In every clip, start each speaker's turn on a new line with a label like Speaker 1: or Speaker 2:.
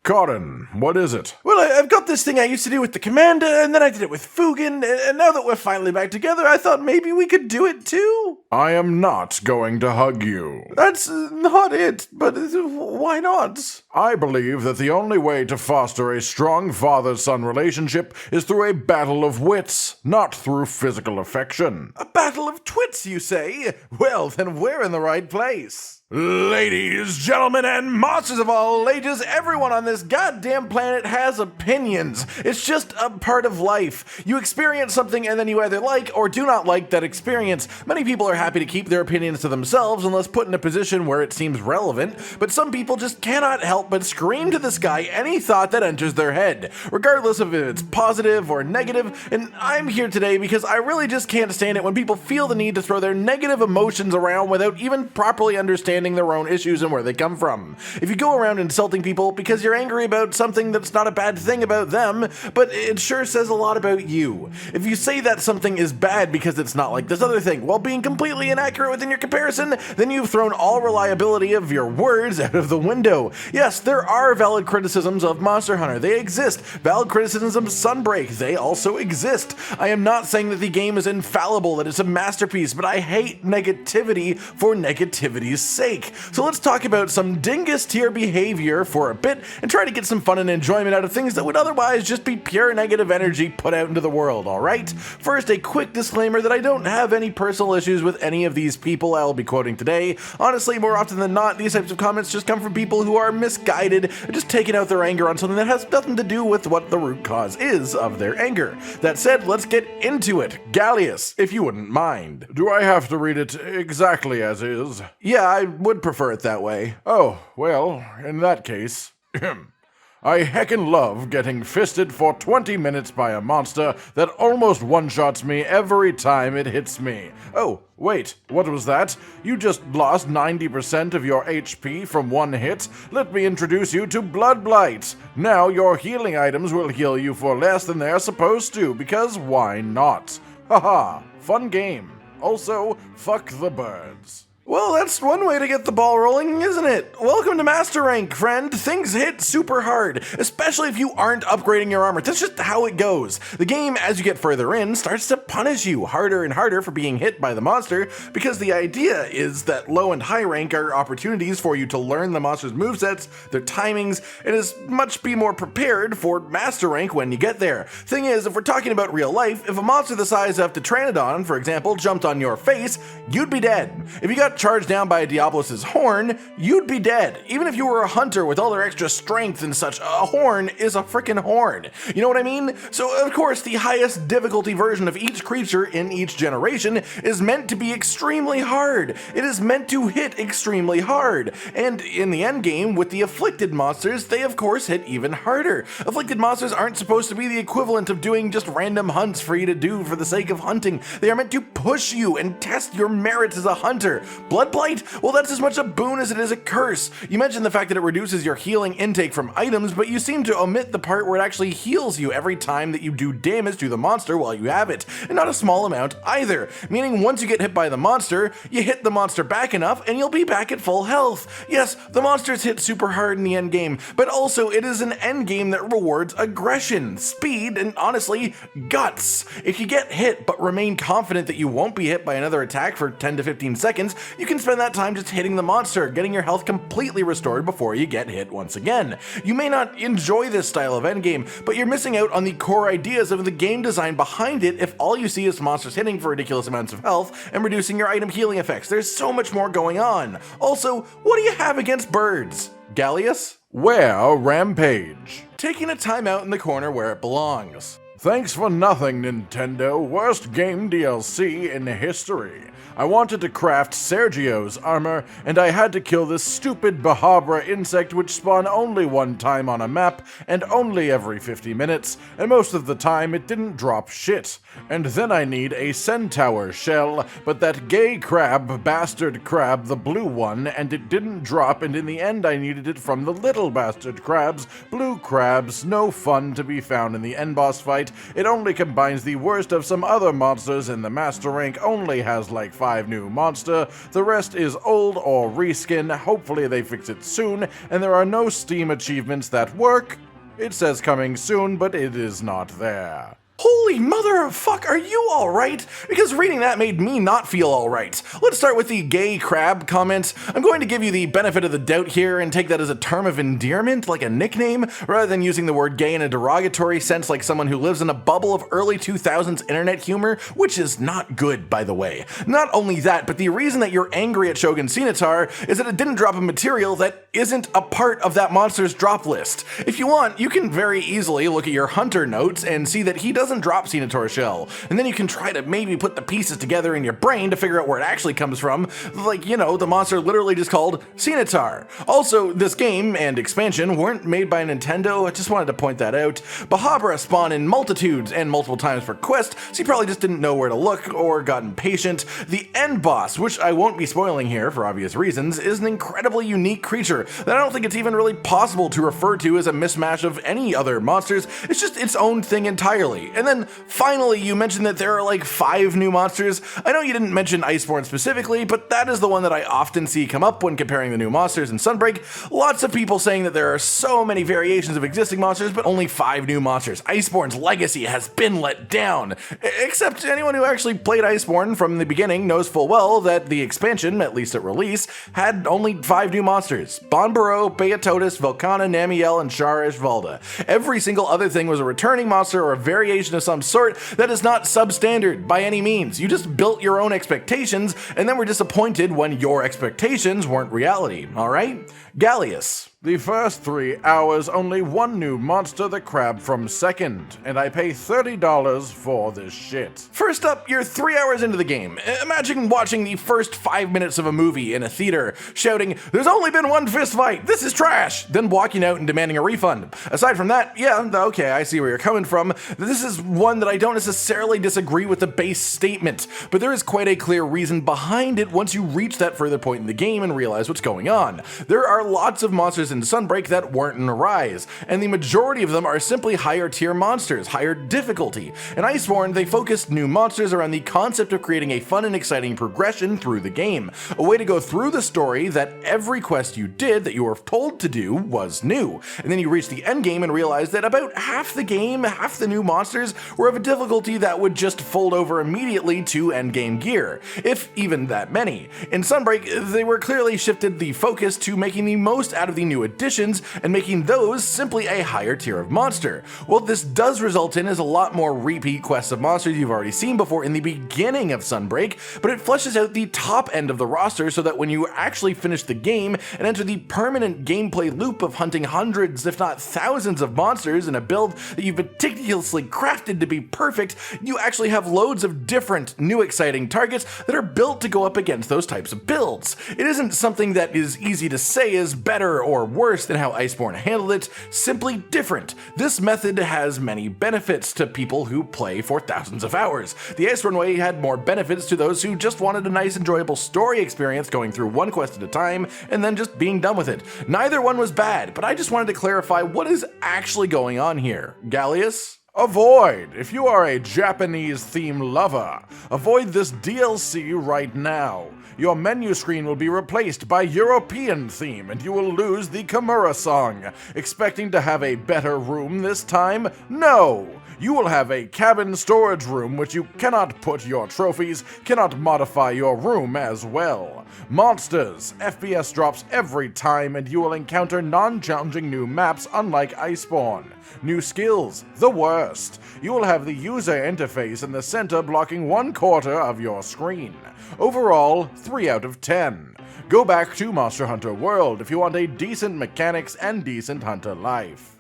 Speaker 1: Corin, what is it?
Speaker 2: Well, I've got this thing I used to do with the Commander, and then I did it with Fugan, and now that we're finally back together, I thought maybe we could do it too.
Speaker 1: I am not going to hug you.
Speaker 2: That's not it, but why not?
Speaker 1: I believe that the only way to foster a strong father-son relationship is through a battle of wits, not through physical affection.
Speaker 2: A battle of twits, you say? Well, then we're in the right place.
Speaker 1: Ladies, gentlemen, and monsters of all ages,
Speaker 2: Everyone on this goddamn planet has opinions. It's just a part of life. You experience something and then you either like or do not like that experience. Many people are happy to keep their opinions to themselves unless put in a position where it seems relevant, but some people just cannot help but scream to the sky any thought that enters their head, regardless of if it's positive or negative, and I'm here today because I really just can't stand it when people feel the need to throw their negative emotions around without even properly understanding their own issues and where they come from. If you go around insulting people because you're angry about something that's not a bad thing about them, but it sure says a lot about you. If you say that something is bad because it's not like this other thing, while being completely inaccurate within your comparison, then you've thrown all reliability of your words out of the window. Yes, there are valid criticisms of Monster Hunter. They exist. Valid criticisms of Sunbreak. They also exist. I am not saying that the game is infallible, that it's a masterpiece, but I hate negativity for negativity's sake. So let's talk about some dingus tier behavior for a bit and try to get some fun and enjoyment out of things that would otherwise just be pure negative energy put out into the world, alright? First, a quick disclaimer that I don't have any personal issues with any of these people I'll be quoting today. Honestly, more often than not, these types of comments just come from people who are misguided and just taking out their anger on something that has nothing to do with what the root cause is of their anger. That said, let's get into it. Gallius, if you wouldn't mind.
Speaker 1: Do I have to read it exactly as is?
Speaker 2: Yeah, I would prefer it that way.
Speaker 1: Oh, well, in that case, I heckin' love getting fisted for 20 minutes by a monster that almost one-shots me every time it hits me. Oh, wait, what was that? You just lost 90% of your HP from one hit? Let me introduce you to Blood Blight. Now your healing items will heal you for less than they're supposed to, because why not? Haha, fun game. Also, fuck the birds.
Speaker 2: Well, that's one way to get the ball rolling, isn't it? Welcome to Master Rank, friend. Things hit super hard, especially if you aren't upgrading your armor. That's just how it goes. The game, as you get further in, starts to punish you harder and harder for being hit by the monster, because the idea is that low and high rank are opportunities for you to learn the monster's movesets, their timings, and as much be more prepared for Master Rank when you get there. Thing is, if we're talking about real life, if a monster the size of Pteranodon, for example, jumped on your face, you'd be dead. If you got charged down by a Diablos' horn, you'd be dead. Even if you were a hunter with all their extra strength and such, a horn is a frickin' horn. You know what I mean? So of course the highest difficulty version of each creature in each generation is meant to be extremely hard. It is meant to hit extremely hard. And in the end game, with the afflicted monsters, they of course hit even harder. Afflicted monsters aren't supposed to be the equivalent of doing just random hunts for you to do for the sake of hunting. They are meant to push you and test your merits as a hunter. Blood Blight? Well, that's as much a boon as it is a curse. You mentioned the fact that it reduces your healing intake from items, but you seem to omit the part where it actually heals you every time that you do damage to the monster while you have it, and not a small amount either. Meaning once you get hit by the monster, you hit the monster back enough and you'll be back at full health. Yes, the monsters hit super hard in the end game, but also it is an end game that rewards aggression, speed, and honestly, guts. If you get hit but remain confident that you won't be hit by another attack for 10 to 15 seconds, you can spend that time just hitting the monster, getting your health completely restored before you get hit once again. You may not enjoy this style of endgame, but you're missing out on the core ideas of the game design behind it if all you see is monsters hitting for ridiculous amounts of health and reducing your item healing effects. There's so much more going on. Also, what do you have against birds? Gallius?
Speaker 1: Where Rampage?
Speaker 2: Taking a time out in the corner where it belongs.
Speaker 1: Thanks for nothing, Nintendo. Worst game DLC in history. I wanted to craft Sergio's armor, and I had to kill this stupid Bahabra insect which spawned only one time on a map, and only every 50 minutes, and most of the time it didn't drop shit. And then I need a centaur shell, but that gay crab, bastard crab, the blue one, and it didn't drop, and in the end I needed it from the little bastard crabs, blue crabs, no fun to be found in the end boss fight. It only combines the worst of some other monsters, and the master rank only has like 5 new monster, the rest is old or reskin, hopefully they fix it soon, and there are no Steam achievements that work. It says coming soon, but it is not there.
Speaker 2: Holy mother of fuck, are you alright? Because reading that made me not feel alright. Let's start with the gay crab comment. I'm going to give you the benefit of the doubt here and take that as a term of endearment, like a nickname, rather than using the word gay in a derogatory sense like someone who lives in a bubble of early 2000s internet humor, which is not good, by the way. Not only that, but the reason that you're angry at Shogun Citadel is that it didn't drop a material that isn't a part of that monster's drop list. If you want, you can very easily look at your hunter notes and see that he doesn't drop Centaur shell, and then you can try to maybe put the pieces together in your brain to figure out where it actually comes from, like, you know, the monster literally just called Centaur. Also, this game and expansion weren't made by Nintendo, I just wanted to point that out. Bahabra spawn in multitudes and multiple times per quest, so you probably just didn't know where to look or got impatient. The end boss, which I won't be spoiling here for obvious reasons, is an incredibly unique creature that I don't think it's even really possible to refer to as a mismatch of any other monsters. It's just its own thing entirely. And then finally, you mentioned that there are like 5 new monsters. I know you didn't mention Iceborne specifically, but that is the one that I often see come up when comparing the new monsters in Sunbreak. Lots of people saying that there are so many variations of existing monsters, but only 5 new monsters. Iceborne's legacy has been let down. Except anyone who actually played Iceborne from the beginning knows full well that the expansion, at least at release, had only 5 new monsters. Bonbaro, Beatotus, Volcana, Namiel, and Sharish Valda. Every single other thing was a returning monster or a variation of some sort that is not substandard by any means. You just built your own expectations and then were disappointed when your expectations weren't reality, alright? Gallius.
Speaker 1: The first 3 hours, only 1 new monster, the crab from second, and I pay $30 for this shit.
Speaker 2: First up, you're 3 hours into the game. Imagine watching the first 5 minutes of a movie in a theater, shouting, "There's only been 1 fist fight, this is trash!" then walking out and demanding a refund. Aside from that, yeah, okay, I see where you're coming from. This is one that I don't necessarily disagree with the base statement, but there is quite a clear reason behind it once you reach that further point in the game and realize what's going on. There are lots of monsters in Sunbreak that weren't in Rise, and the majority of them are simply higher tier monsters, higher difficulty. In Iceborne, they focused new monsters around the concept of creating a fun and exciting progression through the game, a way to go through the story that every quest you did that you were told to do was new. And then you reach the end game and realize that about half the game, half the new monsters were of a difficulty that would just fold over immediately to endgame gear, if even that many. In Sunbreak, they were clearly shifted the focus to making the most out of the new additions and making those simply a higher tier of monster. What this does result in is a lot more repeat quests of monsters you've already seen before in the beginning of Sunbreak, but it fleshes out the top end of the roster so that when you actually finish the game and enter the permanent gameplay loop of hunting hundreds if not thousands of monsters in a build that you've meticulously crafted to be perfect, you actually have loads of different new exciting targets that are built to go up against those types of builds. It isn't something that is easy to say is better or worse than how Iceborne handled it, simply different. This method has many benefits to people who play for thousands of hours. The Iceborne way had more benefits to those who just wanted a nice enjoyable story experience going through one quest at a time and then just being done with it. Neither one was bad, but I just wanted to clarify what is actually going on here. Gallius?
Speaker 1: Avoid! If you are a Japanese theme lover, avoid this DLC right now. Your menu screen will be replaced by European theme and you will lose the Kimura song. Expecting to have a better room this time? No! You will have a cabin storage room which you cannot put your trophies, cannot modify your room as well. Monsters, FPS drops every time and you will encounter non-challenging new maps unlike Iceborne. New skills, the worst. You will have the user interface in the center blocking 1/4 of your screen. Overall, 3 out of 10. Go back to Monster Hunter World if you want a decent mechanics and decent hunter life.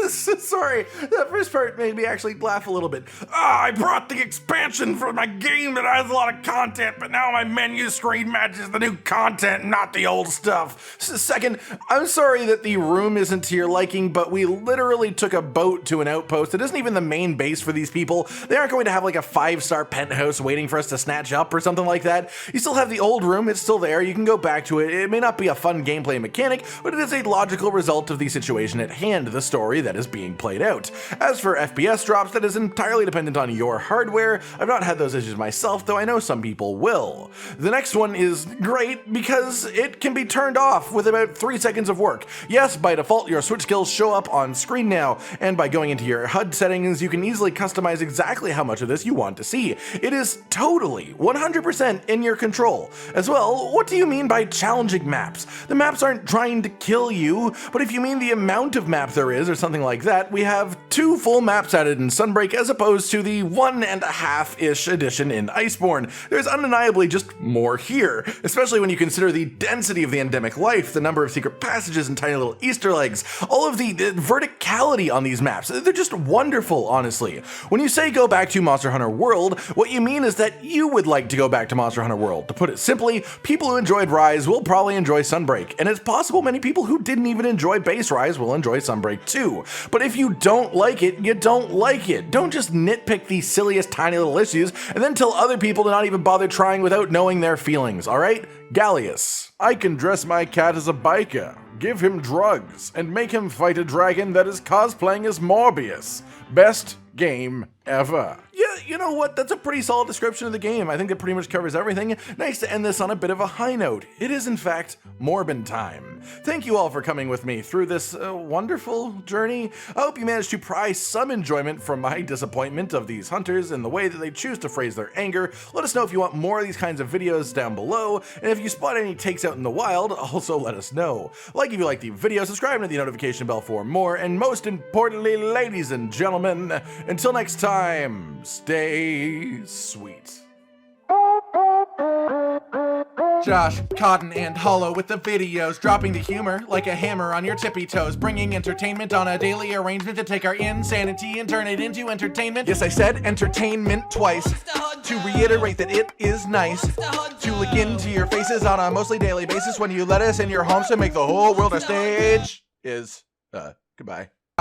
Speaker 2: Sorry, that first part made me actually laugh a little bit. I brought the expansion for my game that has a lot of content, but now my menu screen matches the new content, not the old stuff. Second, I'm sorry that the room isn't to your liking, but we literally took a boat to an outpost. It isn't even the main base for these people. They aren't going to have like a 5-star penthouse waiting for us to snatch up or something like that. You still have the old room, it's still there, you can go back to it. It may not be a fun gameplay mechanic, but it is a logical result of the situation at hand, the story story that is being played out. As for FPS drops, that is entirely dependent on your hardware. I've not had those issues myself, though I know some people will. The next one is great because it can be turned off with about 3 seconds of work. Yes, by default, your Switch skills show up on screen now, and by going into your HUD settings, you can easily customize exactly how much of this you want to see. It is totally 100% in your control. As well, what do you mean by challenging maps? The maps aren't trying to kill you, but if you mean the amount of map there is or something like that, we have 2 full maps added in Sunbreak as opposed to the 1.5-ish edition in Iceborne. There's undeniably just more here, especially when you consider the density of the endemic life, the number of secret passages and tiny little Easter eggs, all of the verticality on these maps. They're just wonderful, honestly. When you say go back to Monster Hunter World, what you mean is that you would like to go back to Monster Hunter World. To put it simply, people who enjoyed Rise will probably enjoy Sunbreak, and it's possible many people who didn't even enjoy base Rise will enjoy Sunbreak too. But if you don't like it, you don't like it. Don't just nitpick the silliest tiny little issues and then tell other people to not even bother trying without knowing their feelings, alright? Gallius.
Speaker 1: I can dress my cat as a biker, give him drugs, and make him fight a dragon that is cosplaying as Morbius. Best game ever.
Speaker 2: Yeah, you know what? That's a pretty solid description of the game. I think it pretty much covers everything. Nice to end this on a bit of a high note. It is, in fact, Morbin time. Thank you all for coming with me through this wonderful journey. I hope you managed to pry some enjoyment from my disappointment of these hunters and the way that they choose to phrase their anger. Let us know if you want more of these kinds of videos down below, and if you spot any takes out in the wild, also let us know. Like if you like the video, subscribe and hit the notification bell for more, and most importantly, ladies and gentlemen, until next time, stay sweet.
Speaker 3: Josh, Cotton, and Hollow with the videos, dropping the humor like a hammer on your tippy toes, bringing entertainment on a daily arrangement to take our insanity and turn it into entertainment. Yes, I said entertainment twice, to reiterate that it is nice to look into your faces on a mostly daily basis when you let us in your homes to make the whole world a stage. Goodbye.